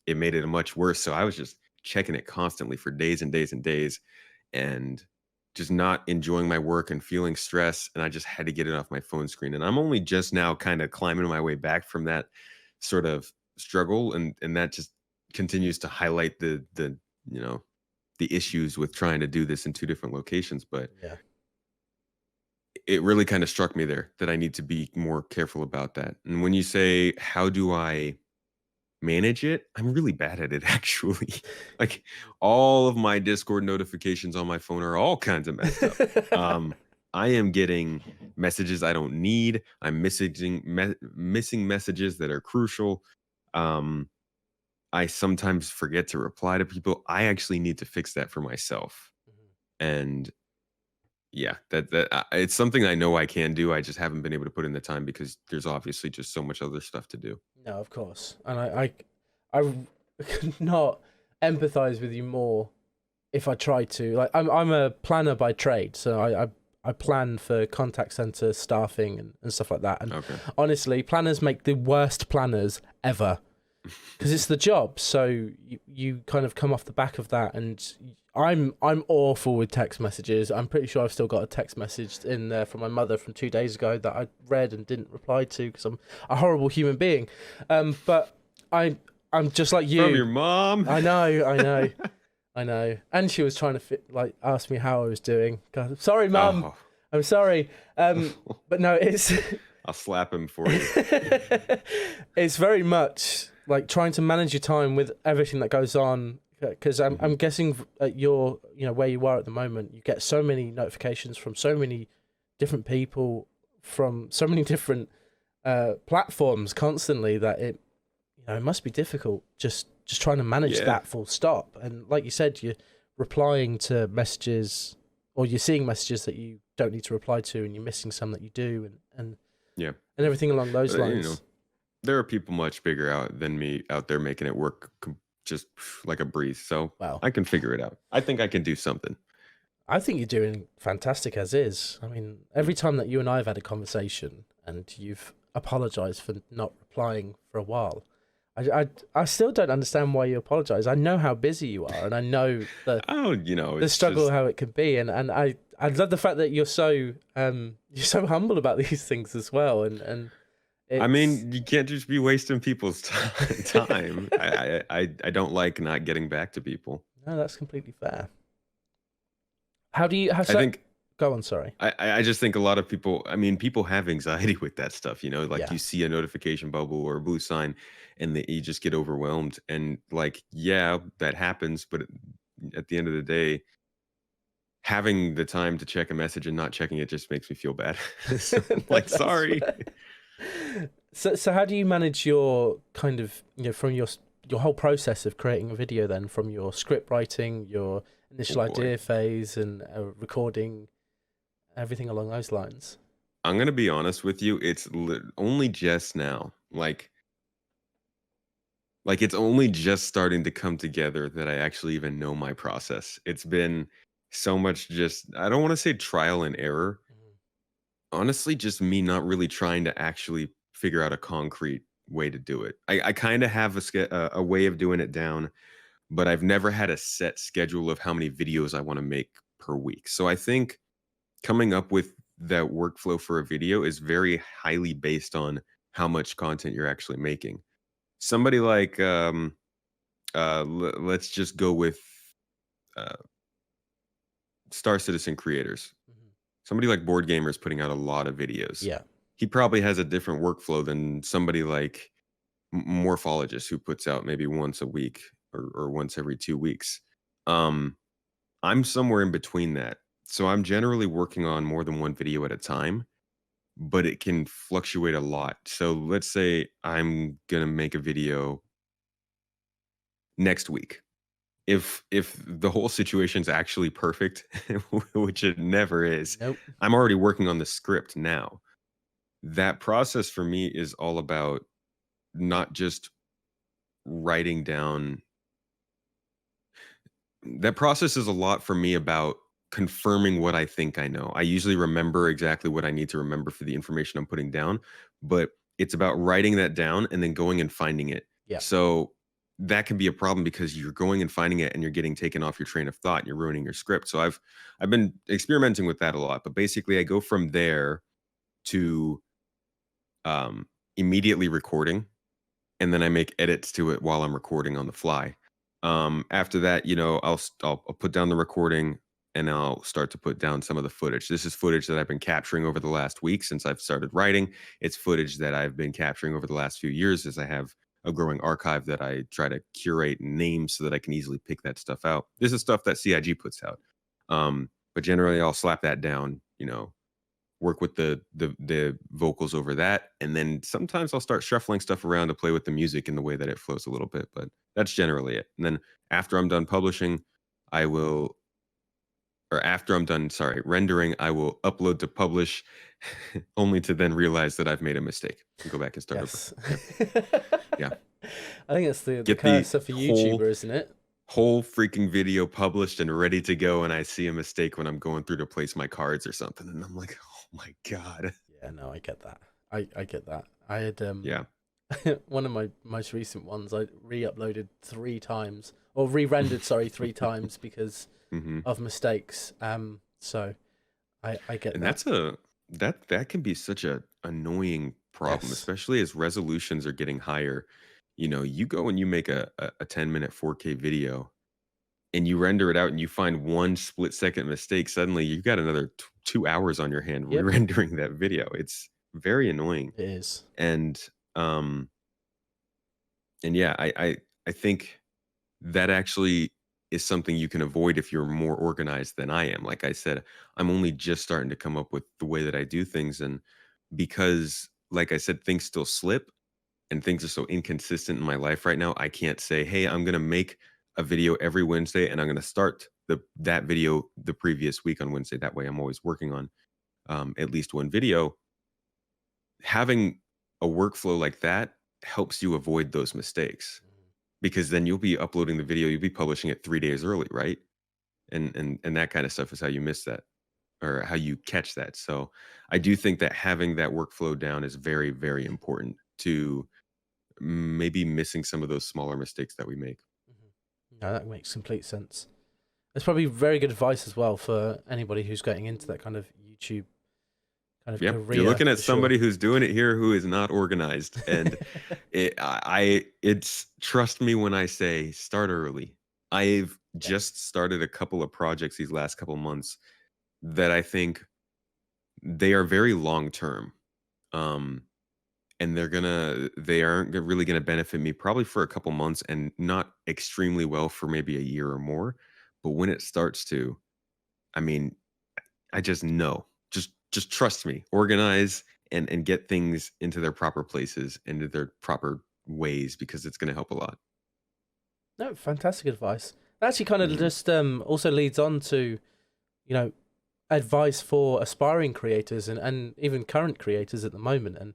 it made it much worse. So I was just checking it constantly for days and days and days, and just not enjoying my work and feeling stress. And I just had to get it off my phone screen. And I'm only just now kind of climbing my way back from that sort of struggle. And that just continues to highlight you know, the issues with trying to do this in two different locations. But Yeah. it really kind of struck me there that I need to be more careful about that. And when you say, how do I manage it? I'm really bad at it, actually. Like, all of my Discord notifications on my phone are all kinds of messed up. I am getting messages I don't need. I'm missing messages that are crucial. Um, I sometimes forget to reply to people. I actually need to fix that for myself. And yeah, it's something I know I can do. I just haven't been able to put in the time because there's obviously just so much other stuff to do. No, of course, and I could not empathize with you more if I tried to. Like, I'm a planner by trade, so I plan for contact center staffing and stuff like that. And Okay. honestly, planners make the worst planners ever because it's the job. So you kind of come off the back of that, and I'm awful with text messages. I'm pretty sure I've still got a text message in there from my mother from 2 days ago that I read and didn't reply to because I'm a horrible human being. But I'm just like you. From your mom? I know. I know. And she was trying to ask me how I was doing. God, sorry, Mum. Oh. I'm sorry. But no, it's I'll slap him for you. it's very much like trying to manage your time with everything that goes on. Because I'm guessing at your where you are at the moment, you get so many notifications from so many different people from so many different platforms constantly that it must be difficult just trying to manage Yeah. that full stop. And like you said, you're replying to messages or you're seeing messages that you don't need to reply to, and you're missing some that you do, and Yeah. and everything along those But, lines. there are people much bigger out than me out there making it work just like a breeze. So Wow. I can figure it out. I think I can do something. I think you're doing fantastic as is. I mean, every Mm. time that you and I have had a conversation and you've apologized for not replying for a while, I still don't understand why you apologize. I know how busy you are, and I know Oh, the it's struggle just how it can be, and I love the fact that you're so humble about these things as well, and I it's mean, you can't just be wasting people's time. I don't like not getting back to people. no, that's completely fair. How do you have I so? think Go on, sorry. I just think a lot of people, I mean, people have anxiety with that stuff, like Yeah. you see a notification bubble or a blue sign and you just get overwhelmed. And like, yeah, that happens. But at the end of the day, having the time to check a message and not checking it just makes me feel bad. So I'm No, like, that's sorry. fair. So how do you manage your kind of from your whole process of creating a video then, from your script writing, your Oh initial boy. idea phase, and recording, everything along those lines? I'm going to be honest with you. It's only just now. Like it's only just starting to come together that I actually even know my process. It's been so much just I don't want to say trial and error. Mhm. Honestly, just me not really trying to actually figure out a concrete way to do it. I kind of have a way of doing it down, but I've never had a set schedule of how many videos I want to make per week. So I think coming up with that workflow for a video is very highly based on how much content you're actually making. Somebody like let's just go with uh, Star Citizen creators. Mhm. Somebody like Board Gamers putting out a lot of videos. Yeah. He probably has a different workflow than somebody like Morphologist who puts out maybe once a week or once every 2 weeks. Um, I'm somewhere in between that. So I'm generally working on more than one video at a time, but it can fluctuate a lot. So let's say I'm gonna make a video next week. If the whole situation's actually perfect, which it never is, Nope. I'm already working on the script now. That process for me is all about not just writing down that process is a lot for me about confirming what I think I know. I usually remember exactly what I need to remember for the information I'm putting down, but it's about writing that down and then going and finding it. Yeah. So that can be a problem because you're going and finding it and you're getting taken off your train of thought and you're ruining your script. So I've been experimenting with that a lot, but basically I go from there to um immediately recording and then I make edits to it while I'm recording on the fly. After that, I'll put down the recording and I'll start to put down some of the footage. This is footage that I've been capturing over the last week since I've started writing. It's footage that I've been capturing over the last few years as I have a growing archive that I try to curate and name so that I can easily pick that stuff out. This is stuff that CIG puts out. But generally I'll slap that down, work with the vocals over that, and then sometimes I'll start shuffling stuff around to play with the music in the way that it flows a little bit, but that's generally it. And then after I'm done publishing, I will or after I'm done, sorry, rendering, I will upload to publish only to then realize that I've made a mistake and go back and start over. Yes. Yep. Yeah. I think it's the Get the curse of a whole YouTuber, isn't it? whole freaking video published and ready to go and I see a mistake when I'm going through to place my cards or something and I'm like, "Oh my god." Yeah, no, I get that. I get that. I had Yeah. one of my most recent ones I re-uploaded 3 times, or re-rendered, sorry, 3 times because Mhm. of mistakes. So I get And that. that can be such a annoying problem, Yes. especially as resolutions are getting higher. You go and you make a 10-minute 4K video and you render it out and you find one split second mistake, suddenly you've got another 2 hours on your hand Yep, re-rendering that video. It's very annoying. it is. And um and yeah, I think that actually is something you can avoid if you're more organized than I am. Like I said, I'm only just starting to come up with the way that I do things. And because, like I said, things still slip and things are so inconsistent in my life right now, I can't say, hey, I'm going to make a video every Wednesday and I'm going to start that video the previous week on Wednesday. That way I'm always working on at least one video. Having a workflow like that helps you avoid those mistakes because then you'll be uploading the video, you'll be publishing it 3 days early, right? and that kind of stuff is how you miss that or how you catch that. So I do think that having that workflow down is very, very important to maybe missing some of those smaller mistakes that we make. No, that makes complete sense. It's probably very good advice as well for anybody who's getting into that kind of YouTube kind of Yep, career. you're looking at for somebody sure. who's doing it here who is not organized, and it's trust me when I say start early. I've Yeah. just started a couple of projects these last couple months that I think they are very long term. Um, and they aren't really gonna benefit me probably for a couple months and not extremely well for maybe a year or more. But when it starts to, I mean, I just know. Just trust me. Organize and get things into their proper places, into their proper ways because it's gonna help a lot. No, fantastic advice. That actually kind of Mhm. just also leads on to, you know, advice for aspiring creators and even current creators at the moment. And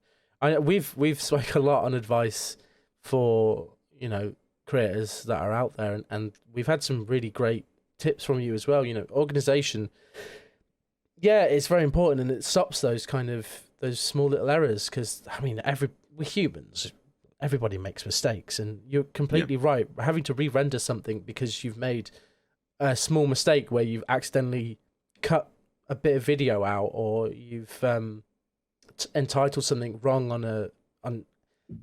we've spoke a lot on advice for, you know, creators that are out there, and we've had some really great tips from you as well. You know, organization, yeah, it's very important, and it stops those small little errors, because I mean, we're humans. Everybody makes mistakes, and you're Yeah, completely right. Having to re-render something because you've made a small mistake where you've accidentally cut a bit of video out, or you've entitled something wrong on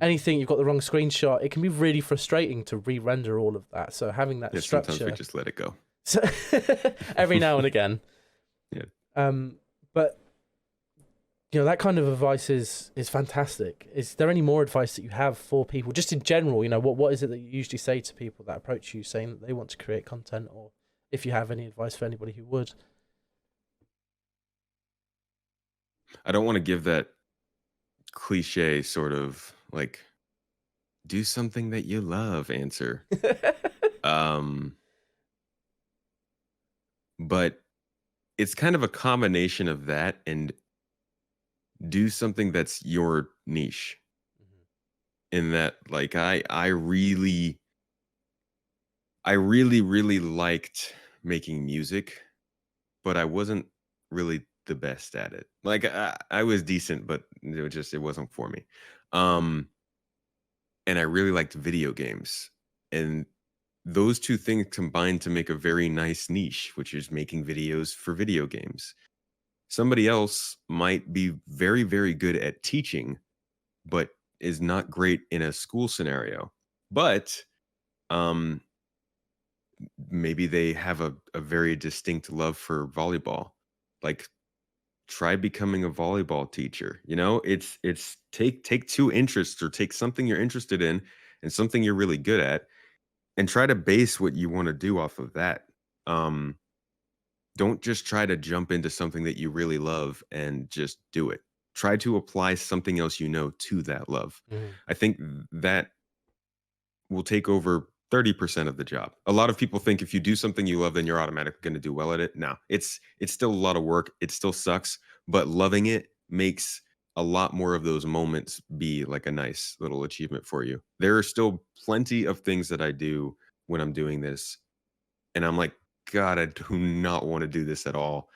anything, you've got the wrong screenshot. It can be really frustrating to re-render all of that. So having that yeah, sometimes we structure, just let it go. so every now and again. Yeah. But you know, that kind of advice is fantastic. Is there any more advice that you have for people, just in general? You know, what is it that you usually say to people that approach you saying that they want to create content, or if you have any advice for anybody who would? I don't wanna give that cliche sort of, like, "Do something that you love" answer. Um, but it's kind of a combination of that and do something that's your niche in that, like, I really liked making music, but I wasn't really the best at it. Like, I was decent, but it wasn't for me. Um, and I really liked video games, and those 2 things combined to make a very nice niche, which is making videos for video games. Somebody else might be very, very good at teaching, but is not great in a school scenario. But, um, maybe they have a very distinct love for volleyball. Like, try becoming a volleyball teacher. You know, it's take two interests or take something you're interested in and something you're really good at and try to base what you want to do off of that. Um, don't just try to jump into something that you really love and just do it. Try to apply something else you know to that love. Mhm. I think that will take over 30% of the job. A lot of people think if you do something you love, then you're automatically going to do well at it. No, it's still a lot of work. It still sucks, but loving it makes a lot more of those moments be like a nice little achievement for you. There are still plenty of things that I do when I'm doing this, and I'm like, God, I do not want to do this at all.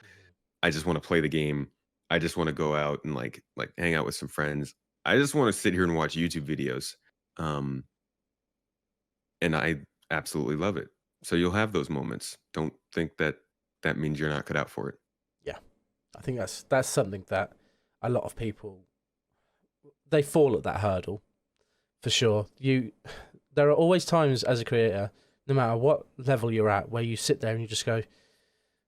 I just want to play the game. I just want to go out and like hang out with some friends. I just want to sit here and watch YouTube videos. Um, and I absolutely love it. So you'll have those moments. Don't think that that means you're not cut out for it. Yeah, I think that's something that a lot of people, they fall at that hurdle for sure. There are always times as a creator, no matter what level you're at, where you sit there and you just go,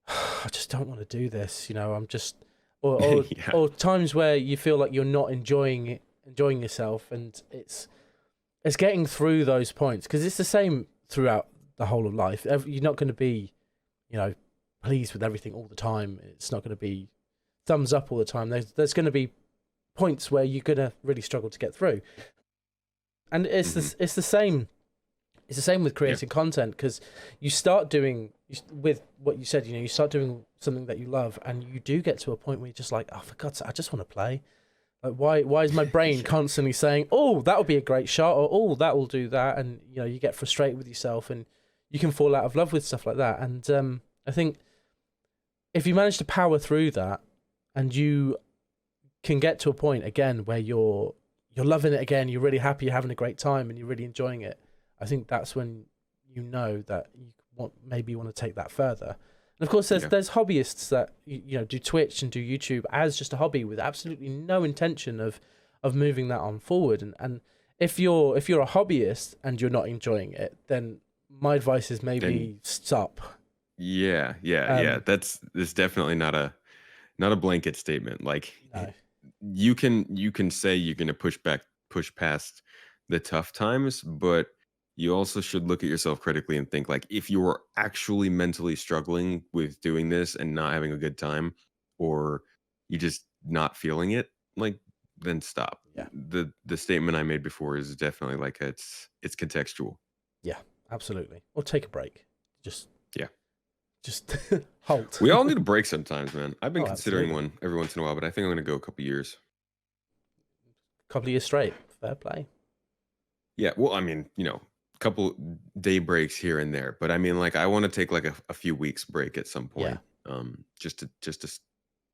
I just don't want to do this. You know, I'm just, Yeah. or times where you feel like you're not enjoying yourself, and it's getting through those points, because it's the same throughout the whole of life. You're not going to be, you know, pleased with everything all the time. It's not going to be thumbs up all the time. There's going to be points where you're going to really struggle to get through, and Mhm. it's the same. It's the same with Yeah. creating content, because you start doing, with what you said, you know, you start doing something that you love, and you do get to a point where you're just like, oh, for God's sake, I just want to play. Like, why is my brain Yeah. constantly saying, oh, that would be a great shot, or oh, that will do that, and you know, you get frustrated with yourself, and you can fall out of love with stuff like that. And I think if you manage to power through that and you can get to a point again where you're loving it again, you're really happy, you're having a great time, and you're really enjoying it, I think that's when you know that you maybe want to take that further. And of course, there's hobbyists that do Twitch and do YouTube as just a hobby with absolutely no intention of moving that on forward. And if you're a hobbyist and you're not enjoying it, then my advice is maybe stop. Yeah. That's definitely not a blanket statement. Like, No. you can say you're going to push past the tough times, but you also should look at yourself critically and think, like, if you're actually mentally struggling with doing this and not having a good time, or you just not feeling it, like, then stop. Yeah. The statement I made before is definitely like it's contextual. Yeah, absolutely. Or take a break. Just halt. We all need a break sometimes, man. I've been considering absolutely. one every once in a while, but I think I'm going to go a couple years. Couple of years straight. Fair play. Yeah, well, I mean, couple day breaks here and there, but I mean, like, I want to take like a few weeks break at some point. Just to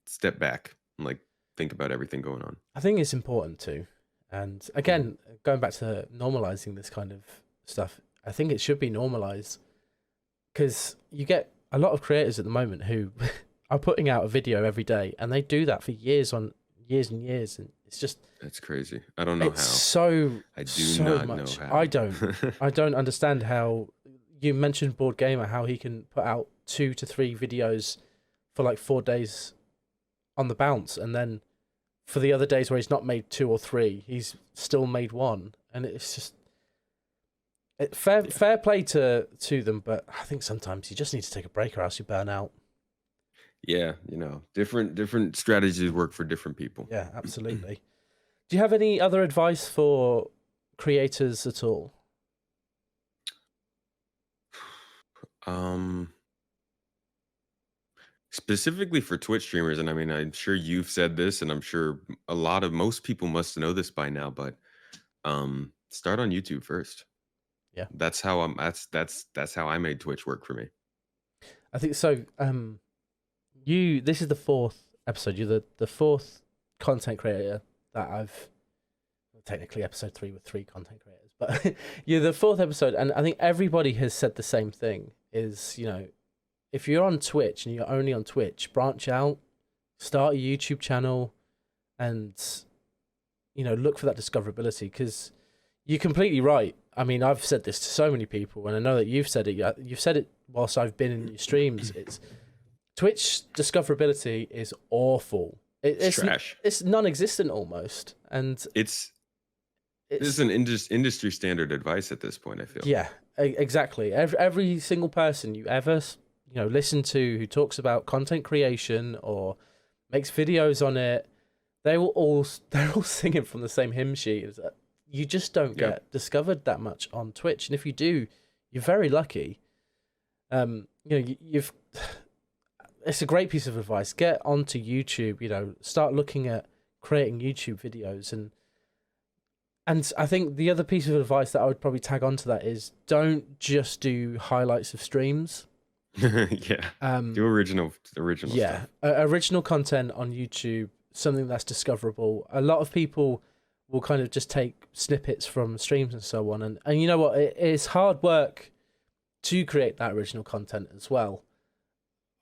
step back and like think about everything going on. I think it's important too. And again, going back to normalizing this kind of stuff, I think it should be normalized, because you get a lot of creators at the moment who are putting out a video every day, and they do that for years and years, and it's just, that's crazy. I don't know how. I do not know how. I don't understand how. You mentioned Board Gamer, how he can put out 2 to 3 videos for like 4 days on the bounce, and then for the other days where he's not made 2 or 3, he's still made 1, and it's just fair play to them, but I think sometimes you just need to take a break or else you burn out. Yeah, different strategies work for different people. Yeah, absolutely. Do you have any other advice for creators at all? Specifically for Twitch streamers, and I mean, I'm sure you've said this, and I'm sure most people must know this by now, but start on YouTube first. Yeah, that's how that's how I made Twitch work for me. I think so. This is the 4th episode. You're the 4th content creator that I've, technically episode 3 with 3 content creators, but you're the 4th episode, and I think everybody has said the same thing. Is if you're on Twitch and you're only on Twitch, branch out, start a YouTube channel, and look for that discoverability, because you're completely right. I mean, I've said this to so many people, and I know that you've said it. You've said it whilst I've been in your streams. It's Twitch discoverability is awful. It's trash. It's non-existent almost, and this is an industry standard advice at this point, I feel. Yeah, exactly. Every single person you ever listen to who talks about content creation or makes videos on it, they're all singing from the same hymn sheet. You just don't get discovered that much on Twitch, and if you do, you're very lucky. You've it's a great piece of advice. Get onto YouTube. Start looking at creating YouTube videos, and I think the other piece of advice that I would probably tag onto that is don't just do highlights of streams. Do original stuff. Original content on YouTube, something that's discoverable. A lot of people will kind of just take snippets from streams and so on, and you know what, it's hard work to create that original content as well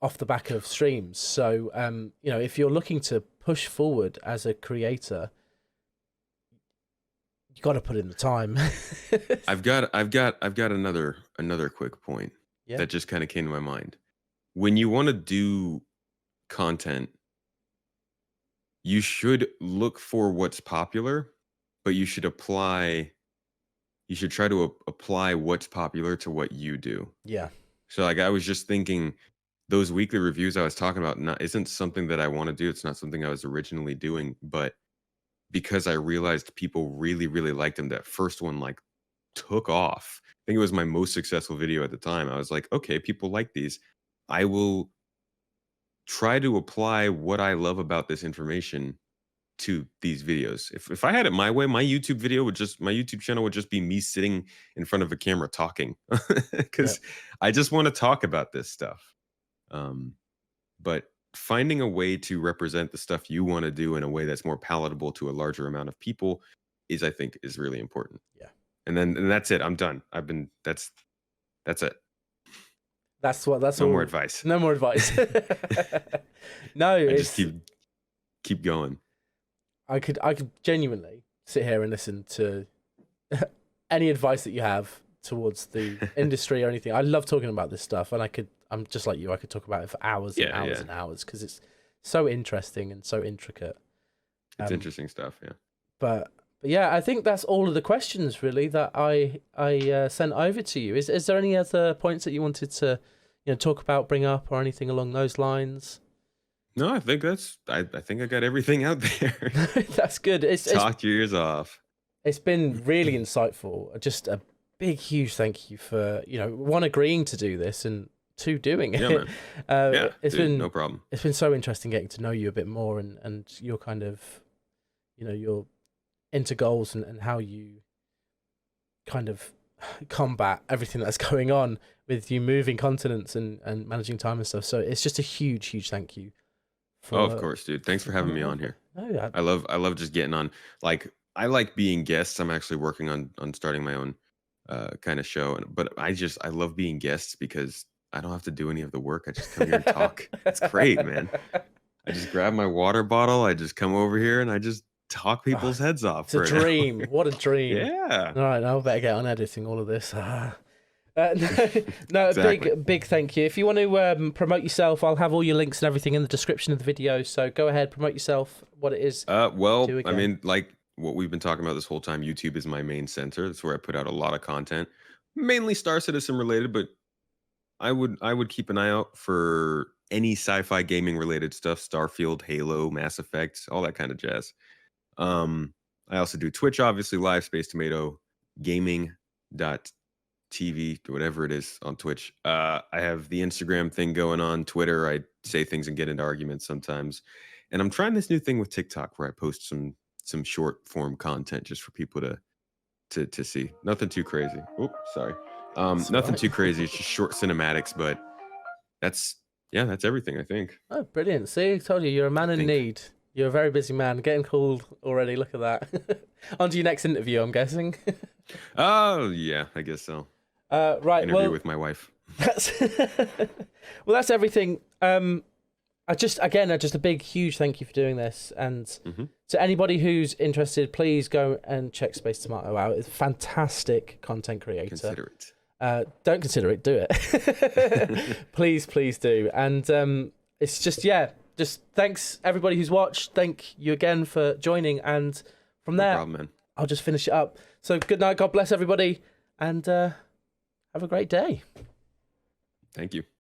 off the back of streams. So if you're looking to push forward as a creator, you got to put in the time. I've got another quick point that just kind of came to my mind. When you want to do content, you should look for what's popular, but you should try to apply what's popular to what you do. Yeah. So like, I was just thinking, those weekly reviews I was talking about isn't something that I want to do. It's not something I was originally doing, but because I realized people really, really liked them, that first one like took off. I think it was my most successful video at the time. I was like, okay, people like these. I will try to apply what I love about this information to these videos. If I had it my way, my YouTube channel would just be me sitting in front of a camera talking, because I just want to talk about this stuff. But finding a way to represent the stuff you want to do in a way that's more palatable to a larger amount of people I think, is really important. Yeah. And that's it. I'm done. That's it. That's No all. more advice. No more advice. No, I just keep going. I could genuinely sit here and listen to any advice that you have towards the industry or anything. I love talking about this stuff, and I'm just like you. I could talk about it for hours and hours and hours because it's so interesting and so intricate. It's interesting stuff, yeah. But yeah, I think that's all of the questions really that I sent over to you. Is there any other points that you wanted to talk about, bring up, or anything along those lines? No, I think I think I got everything out there. That's good. Talk your ears off. It's been really insightful. Just a big, huge thank you for one, agreeing to do this, and two, doing it. Yeah, man. It's been no problem. It's been so interesting getting to know you a bit more, and your kind of your into goals and how you kind of combat everything that's going on with you moving continents and managing time and stuff. So it's just a huge, huge thank you. Of course, dude. Thanks for having me on here. No, I love just getting on. Like, I like being guests. I'm actually working on starting my own kind of show, but I love being guests because I don't have to do any of the work. I just come here and talk. It's great, man. I just grab my water bottle. I just come over here and I just talk people's heads off. It's a dream. What a dream. Yeah. All right, now I better get on editing all of this. No, Exactly. big thank you. If you want to promote yourself, I'll have all your links and everything in the description of the video. So go ahead, promote yourself, what it is. Well, do I again. mean, like what we've been talking about this whole time, YouTube is my main center. That's where I put out a lot of content, mainly Star Citizen related, but I would keep an eye out for any sci-fi gaming related stuff, Starfield, Halo, Mass Effect, all that kind of jazz. I also do Twitch, obviously, live, SpaceTomato, gaming.tv, whatever it is on Twitch. I have the Instagram thing going on, Twitter. I say things and get into arguments sometimes. And I'm trying this new thing with TikTok where I post some short form content just for people to see. Nothing too crazy. Oops, sorry. Nothing too crazy. It's just short cinematics, but that's everything, I think. Oh, brilliant. See, I told you, you're a man in need. You're a very busy man. Getting called already. Look at that. On to your next interview, I'm guessing. Oh, yeah, I guess so. Right. Interview with my wife. That's everything. Just a big, huge thank you for doing this. And to anybody who's interested, please go and check SpaceTomato out. It's a fantastic content creator. Consider it. Don't consider it, do it. Please do. And it's just thanks everybody who's watched. Thank you again for joining. And from there, no problem, man. I'll just finish it up. So good night. God bless everybody. And have a great day. Thank you.